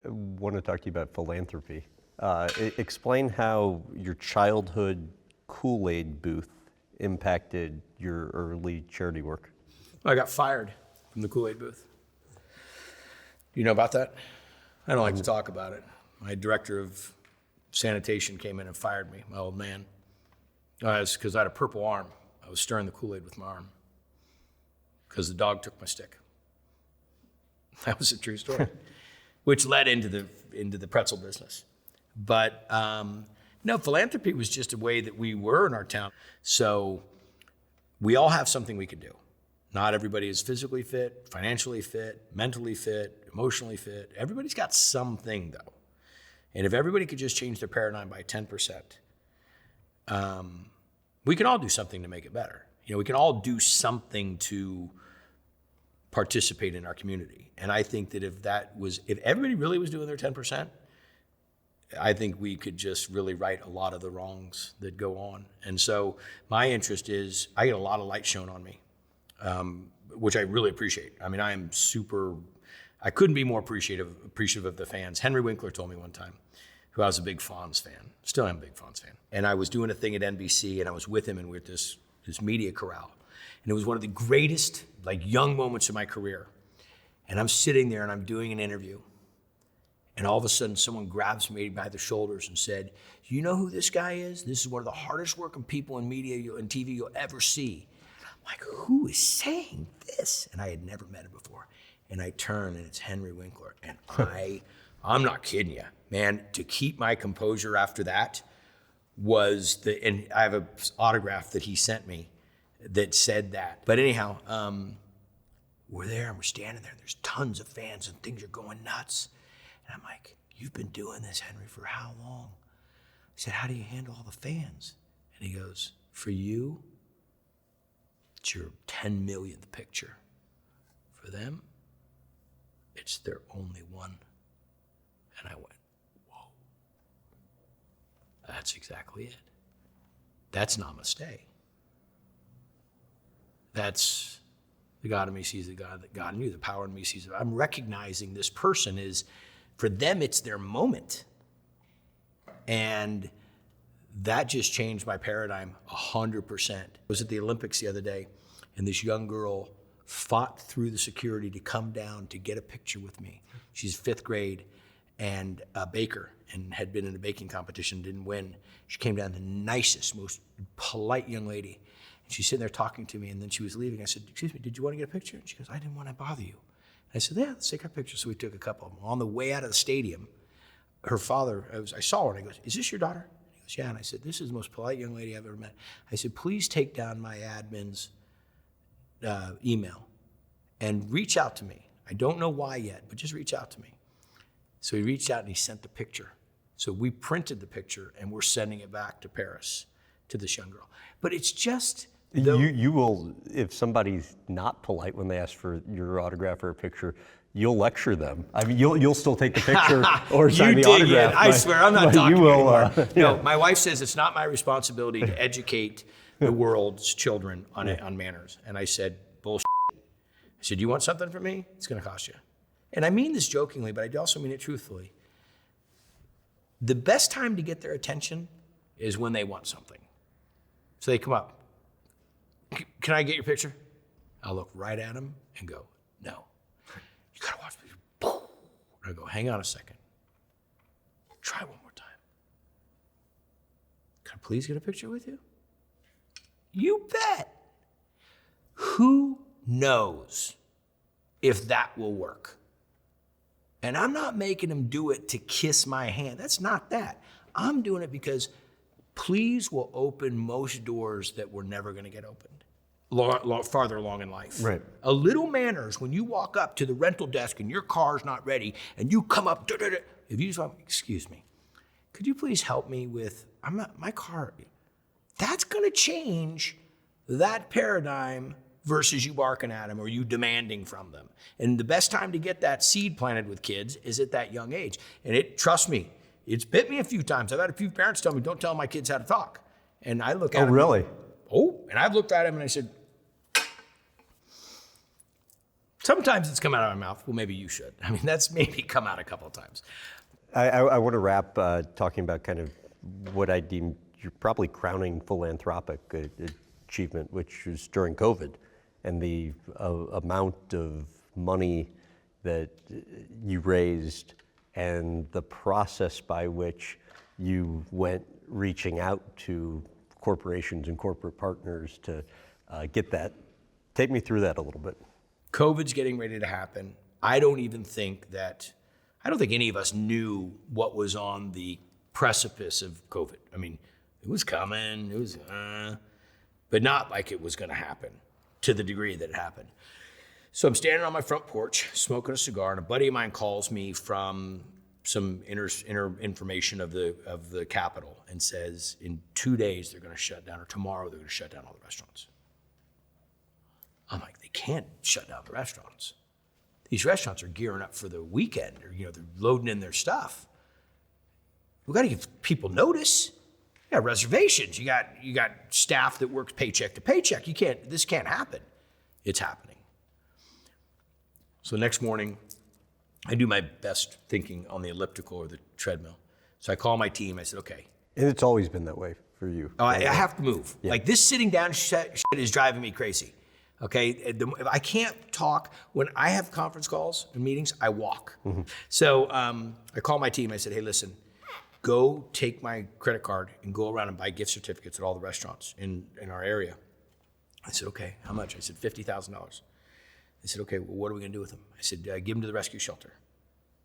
I want to talk to you about philanthropy. Explain how your childhood Kool-Aid booth impacted your early charity work. I got fired from the Kool-Aid booth. Do you know about that? I don't like to talk about it. My director of sanitation came in and fired me, my old man. It's because I had a purple arm. I was stirring the Kool-Aid with my arm because the dog took my stick. That was a true story, which led into the pretzel business. But no, philanthropy was just a way that we were in our town. So we all have something we can do. Not everybody is physically fit, financially fit, mentally fit, emotionally fit. Everybody's got something though. And if everybody could just change their paradigm by 10%, we can all do something to make it better. You know, we can all do something to participate in our community. And I think that if everybody really was doing their 10%, I think we could just really right a lot of the wrongs that go on. And so my interest is, I get a lot of light shown on me, which I really appreciate. I mean, I couldn't be more appreciative of the fans. Henry Winkler told me one time, who I was a big Fonz fan, still am a big Fonz fan. And I was doing a thing at NBC and I was with him and we were at this media corral. And it was one of the greatest young moments of my career. And I'm sitting there and I'm doing an interview. And all of a sudden someone grabs me by the shoulders and said, "You know who this guy is? This is one of the hardest working people in media and TV you'll ever see." I'm like, who is saying this? And I had never met him before. And I turn and it's Henry Winkler. And I'm not kidding you, man, to keep my composure after that and I have an autograph that he sent me that said that. But anyhow, we're there and we're standing there and there's tons of fans and things are going nuts. And I'm like, "You've been doing this, Henry, for how long?" I said, "How do you handle all the fans?" And he goes, "For you, it's your 10 millionth picture. For them, it's their only one." And I went, whoa, that's exactly it. That's namaste. That's the God in me sees the God that God in you, the power in me sees it. I'm recognizing this person is, for them, it's their moment. And that just changed my paradigm 100%. I was at the Olympics the other day, and this young girl fought through the security to come down to get a picture with me. She's 5th grade and a baker and had been in a baking competition, didn't win. She came down, the nicest, most polite young lady. And she's sitting there talking to me, and then she was leaving. I said, "Excuse me, did you want to get a picture?" And she goes, "I didn't want to bother you." And I said, "Yeah, let's take our picture." So we took a couple of them. On the way out of the stadium, her father, I saw her, and I goes, "Is this your daughter?" And he goes, "Yeah." And I said, "This is the most polite young lady I've ever met." I said, "Please take down my admin's email and reach out to me. I don't know why yet, but just reach out to me." So he reached out and he sent the picture. So we printed the picture and we're sending it back to Paris to this young girl. But it's just... You will, if somebody's not polite when they ask for your autograph or a picture, you'll lecture them. I mean, you'll still take the picture or sign the autograph. I swear, I'm not talking anymore. Yeah. No, my wife says it's not my responsibility to educate the world's children on manners. And I said, bullshit. I said, "You want something from me? It's gonna cost you." And I mean this jokingly, but I also mean it truthfully. The best time to get their attention is when they want something. So they come up. "Can I get your picture?" I'll look right at them and go, "No. You gotta watch me." And I go, "Hang on a second. Try one more time. Can I please get a picture with you?" You bet. Who knows if that will work? And I'm not making them do it to kiss my hand. That's not that. I'm doing it because please will open most doors that were never going to get opened farther along in life. Right. A little manners when you walk up to the rental desk and your car's not ready and you come up, if you just want, "Excuse me, could you please help me with, my car," that's going to change that paradigm versus you barking at them or you demanding from them. And the best time to get that seed planted with kids is at that young age. And trust me, it's bit me a few times. I've had a few parents tell me, "Don't tell my kids how to talk." And I look at them. Oh, really? And I've looked at them and I said, Sometimes it's come out of my mouth. Well, maybe you should. I mean, that's maybe come out a couple of times. I want to wrap talking about kind of what I deem your probably crowning philanthropic achievement, which was during COVID, and the amount of money that you raised and the process by which you went reaching out to corporations and corporate partners to get that. Take me through that a little bit. COVID's getting ready to happen. I don't think any of us knew what was on the precipice of COVID. I mean, it was coming, but not like it was gonna happen to the degree that it happened. So I'm standing on my front porch, smoking a cigar, and a buddy of mine calls me from some inner information of the Capitol and says, in 2 days they're gonna shut down, or tomorrow they're gonna shut down all the restaurants. I'm like, they can't shut down the restaurants. These restaurants are gearing up for the weekend, or they're loading in their stuff. We got to give people notice. You got reservations. You got staff that works paycheck to paycheck. This can't happen. It's happening. So the next morning, I do my best thinking on the elliptical or the treadmill. So I call my team. I said, okay. And it's always been that way for you. Oh, I have to move. Yeah. Like this sitting down shit is driving me crazy. Okay, I can't talk. When I have conference calls and meetings, I walk. Mm-hmm. So I call my team. I said, hey, listen, go take my credit card and go around and buy gift certificates at all the restaurants in our area. I said, okay, how much? I said, $50,000. They said, okay, well, what are we gonna do with them? I said, give them to the rescue shelter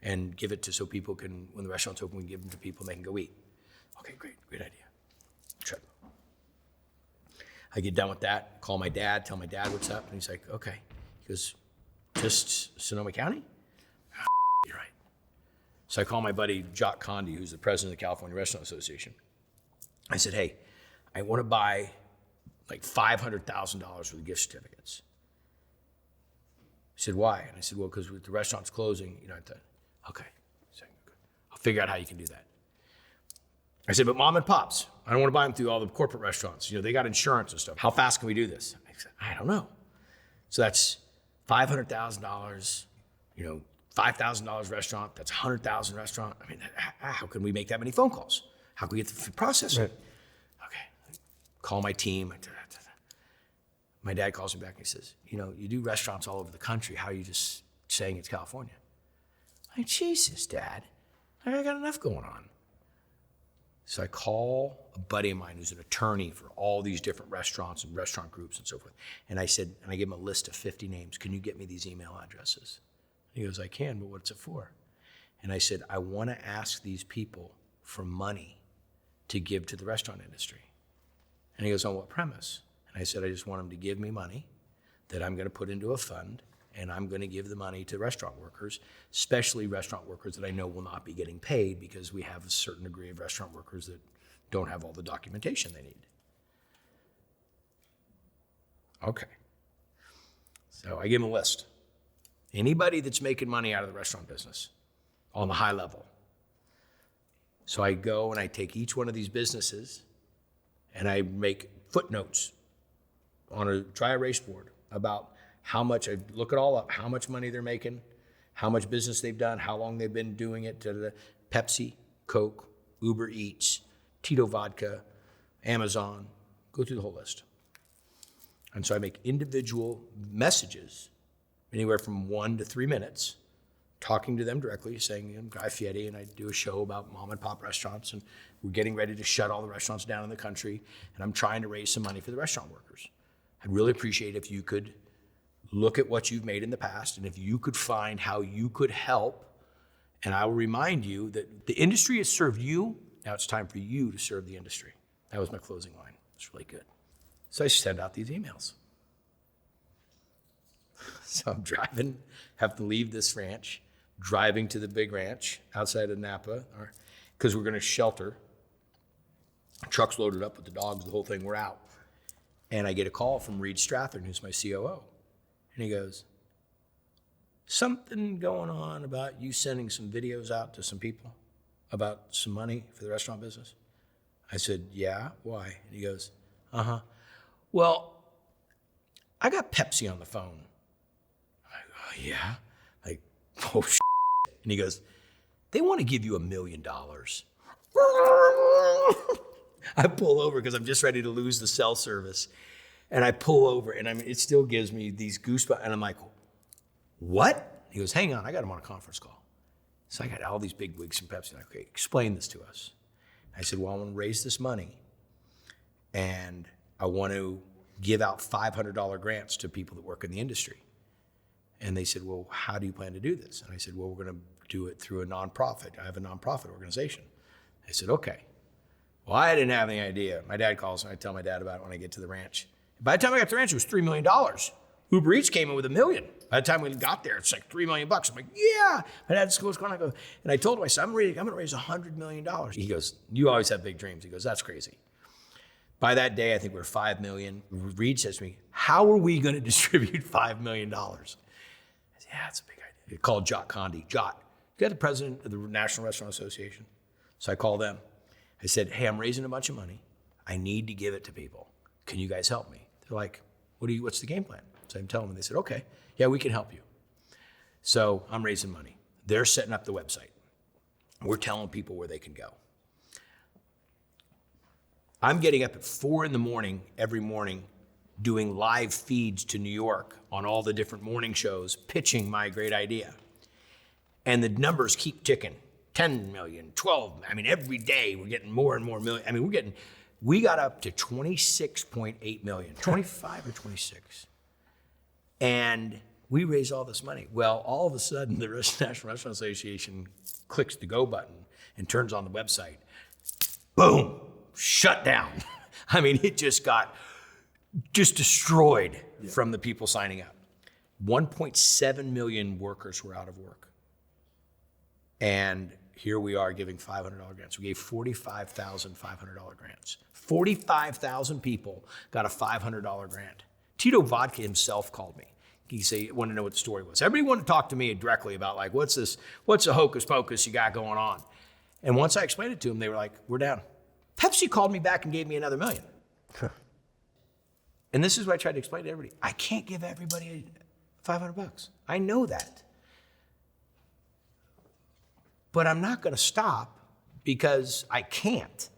and give it to so people can, when the restaurant's open, we can give them to people and they can go eat. Okay, great idea. Sure. I get done with that, call my dad, tell my dad what's up, and he's like, okay. He goes, just Sonoma County? You're right. So I call my buddy Jock Condi, who's the president of the California Restaurant Association. I said, hey, I want to buy like $500,000 worth of gift certificates. He said, why? And I said, well, because the restaurant's closing, okay. So, I'll figure out how you can do that. I said, but mom and pops, I don't want to buy them through all the corporate restaurants. They got insurance and stuff. How fast can we do this? I said, I don't know. So that's $500,000, $5,000 restaurant, that's $100,000 restaurant. I mean, how can we make that many phone calls? How can we get the process? Right. Okay, call my team. My dad calls me back and he says, you do restaurants all over the country. How are you just saying it's California? I'm like, Jesus, Dad, I got enough going on. So I call a buddy of mine who's an attorney for all these different restaurants and restaurant groups and so forth. And I said, and I gave him a list of 50 names. Can you get me these email addresses? And he goes, I can, but what's it for? And I said, I want to ask these people for money to give to the restaurant industry. And he goes, on what premise? And I said, I just want them to give me money that I'm going to put into a fund, and I'm going to give the money to restaurant workers, especially restaurant workers that I know will not be getting paid because we have a certain degree of restaurant workers that don't have all the documentation they need. Okay. So I give them a list. Anybody that's making money out of the restaurant business on the high level. So I go and I take each one of these businesses and I make footnotes on a dry erase board about how much, I look it all up, how much money they're making, how much business they've done, how long they've been doing it, Pepsi, Coke, Uber Eats, Tito Vodka, Amazon, go through the whole list. And so I make individual messages, anywhere from 1 to 3 minutes, talking to them directly, saying, I'm Guy Fieri, and I do a show about mom and pop restaurants, and we're getting ready to shut all the restaurants down in the country, and I'm trying to raise some money for the restaurant workers. I'd really appreciate if you could look at what you've made in the past, and if you could find how you could help, and I will remind you that the industry has served you, now it's time for you to serve the industry. That was my closing line. It's really good. So I send out these emails. So I'm driving, have to leave this ranch, driving to the big ranch outside of Napa, because we're gonna shelter. Truck's loaded up with the dogs, the whole thing, we're out. And I get a call from Reed Strathern, who's my COO. And he goes, something going on about you sending some videos out to some people about some money for the restaurant business? I said, yeah, why? And he goes, well, I got Pepsi on the phone. I go, oh, yeah? Like, oh, shit. And he goes, they want to give you $1 million. I pull over because I'm just ready to lose the cell service. And I pull over, and I mean, it still gives me these goosebumps. And I'm like, what? He goes, hang on, I got him on a conference call. So I got all these big wigs from Pepsi. Like, okay, explain this to us. I said, well, I want to raise this money, and I want to give out $500 grants to people that work in the industry. And they said, well, how do you plan to do this? And I said, well, we're going to do it through a nonprofit. I have a nonprofit organization. I said, okay. Well, I didn't have any idea. My dad calls, and I tell my dad about it when I get to the ranch. By the time I got to the ranch, it was $3 million. Uber Eats came in with $1 million. By the time we got there, it's like $3 million. I'm like, yeah. My dad said, what's going on? I go, and I told him, I said, I'm going to raise $100 million. He goes, you always have big dreams. He goes, that's crazy. By that day, I think we were $5 million. Reed says to me, how are we going to distribute $5 million? I said, yeah, that's a big idea. He called Jot Condi. Jot, you got the president of the National Restaurant Association? So I called them. I said, hey, I'm raising a bunch of money. I need to give it to people. Can you guys help me? They're like, what's the game plan? So I'm telling them, they said, okay, yeah, we can help you. So I'm raising money. They're setting up the website. We're telling people where they can go. I'm getting up at 4 a.m. every morning doing live feeds to New York on all the different morning shows, pitching my great idea. And the numbers keep ticking. 10 million, 12, I mean, every day we're getting more and more million. I mean, we got up to 26.8 million, 25 or 26. And we raised all this money. Well, all of a sudden, the National Restaurant Association clicks the go button and turns on the website. Boom, shut down. I mean, it just got destroyed from the people signing up. 1.7 million workers were out of work. And here we are giving $500 grants. We gave 45,500 grants. 45,000 people got a $500 grant. Tito Vodka himself called me. He wanted to know what the story was. Everybody wanted to talk to me directly about like, what's the hocus pocus you got going on? And once I explained it to them, they were like, we're down. Pepsi called me back and gave me another $1 million. And this is what I tried to explain to everybody. I can't give everybody $500. I know that. But I'm not going to stop because I can't.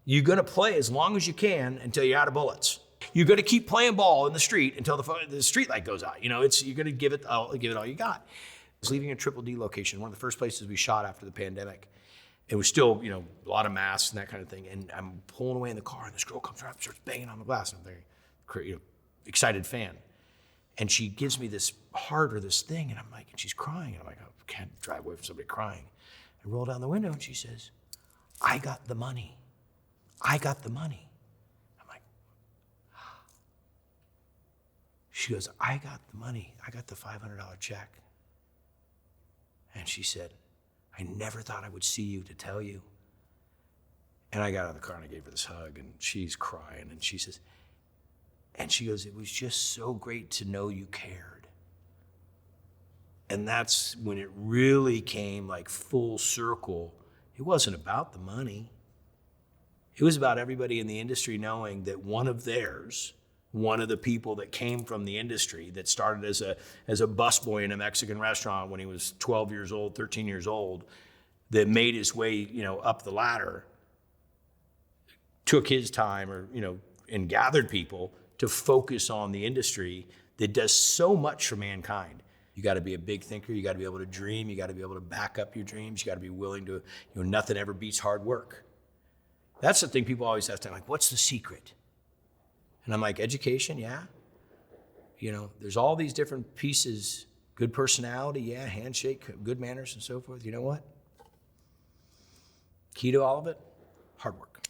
You're going to play as long as you can until you're out of bullets. You're going to keep playing ball in the street until the street light goes out. You know, you're going to give it all you got. I was leaving a Triple D location, one of the first places we shot after the pandemic. It was still, a lot of masks and that kind of thing. And I'm pulling away in the car, and this girl comes right up and starts banging on the glass. I'm a very excited fan. And she gives me this heart or this thing, and I'm like, and she's crying. And I'm like, I can't drive away from somebody crying. I roll down the window, and she says, I got the money. I got the money. I'm like, she goes, I got the money. I got the $500 check. And she said, I never thought I would see you to tell you. And I got out of the car and I gave her this hug, and she's crying, and she says, and she goes, it was just so great to know you cared. And that's when it really came like full circle. It wasn't about the money. It was about everybody in the industry knowing that one of the people that came from the industry, that started as a busboy in a Mexican restaurant when he was 12 years old, 13 years old, that made his way, up the ladder, took his time and gathered people to focus on the industry that does so much for mankind. You got to be a big thinker. You got to be able to dream. You got to be able to back up your dreams. You got to be willing to, nothing ever beats hard work. That's the thing people always ask me, like, what's the secret? And I'm like, education, yeah. There's all these different pieces. Good personality, yeah. Handshake, good manners and so forth. You know what? Key to all of it, hard work.